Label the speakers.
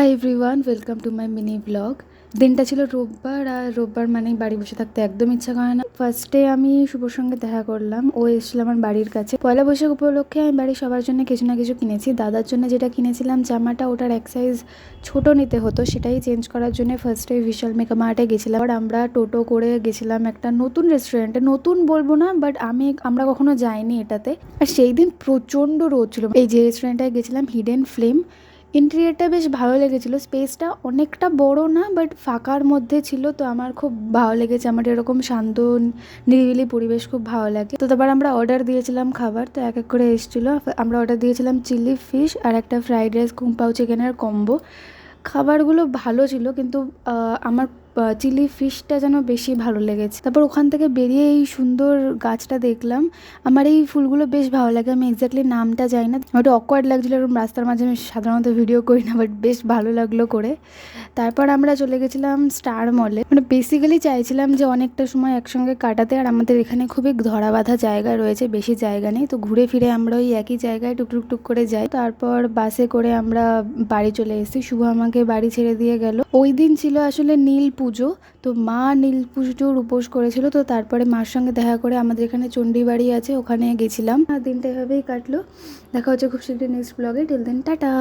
Speaker 1: Hi everyone, welcome to my mini blog. দিনটা ছিল রোববার, আর রোববার মানেই বাড়ি বসে থাকতে একদম ইচ্ছা করে না। ফার্স্টে আমি শুভর সঙ্গে দেখা করলাম, ও এসেছিল আমার বাড়ির কাছে। পয়লা বৈশাখ উপলক্ষে আমি বাড়ির সবার জন্য কিছু না কিছু কিনেছি। দাদার জন্য যেটা কিনেছিলাম জামাটা, ওটার এক সাইজ ছোট নিতে হতো, সেটাই চেঞ্জ করার জন্য ফার্স্টে বিশাল মেগা মার্টে গেছিলাম। আর আমরা টোটো করে গেছিলাম একটা নতুন রেস্টুরেন্টে। নতুন বলবো না, বাট আমরা কখনো যাইনি এটাতে। আর সেই দিন প্রচণ্ড রোদ ছিল। এই যে রেস্টুরেন্টটায় গেছিলাম, হিডেন ফ্লেম, ইন্টেরিয়রটা বেশ ভালো লেগেছিলো। স্পেসটা অনেকটা বড় না, বাট ফাঁকার মধ্যে ছিল, তো আমার খুব ভালো লেগেছে। আমার এরকম শান্ত নিরিবিলি পরিবেশ খুব ভালো লাগে। তো তারপর আমরা অর্ডার দিয়েছিলাম খাবার, তো এক এক করে এসেছিলো। আমরা অর্ডার দিয়েছিলাম চিলি ফিশ আর একটা ফ্রাইড রাইস কুম্পাও চিকেনের কম্বো। খাবারগুলো ভালো ছিল, কিন্তু আমার চিলি ফিশটা যেন বেশি ভালো লেগেছে। তারপর ওখান থেকে বেরিয়ে এই সুন্দর গাছটা দেখলাম। আমার এই ফুলগুলো বেশ ভালো লাগে, আমি এক্স্যাক্টলি নামটা জানি না। ওটা অকওয়ার্ড লাগছিলো, এরকম রাস্তার মাঝে আমি সাধারণত ভিডিও করি না, বাট বেশ ভালো লাগলো করে। তারপর আমরা চলে গেছিলাম স্টার মলে। মানে বেসিক্যালি চাইছিলাম যে অনেকটা সময় একসঙ্গে কাটাতে, আর আমাদের এখানে খুবই ধরা বাঁধা জায়গা রয়েছে, বেশি জায়গা নেই, তো ঘুরে ফিরে আমরা ওই একই জায়গায় টুকটুক করে যাই। তারপর বাসে করে আমরা বাড়ি চলে এসেছি। শুভ আমাকে বাড়ি ছেড়ে দিয়ে গেল। ওই দিন ছিল আসলে নীল পুজো, তো মা নীল পুজোর উপোস করেছিল। তো তারপরে মার সঙ্গে দেখা করে আমাদের এখানে চণ্ডী বাড়ি আছে, ওখানে গেছিলাম। আর দিনটা এভাবেই কাটলো। দেখা হচ্ছে খুব শীঘ্রই নেক্সট ব্লগে। Till then tata.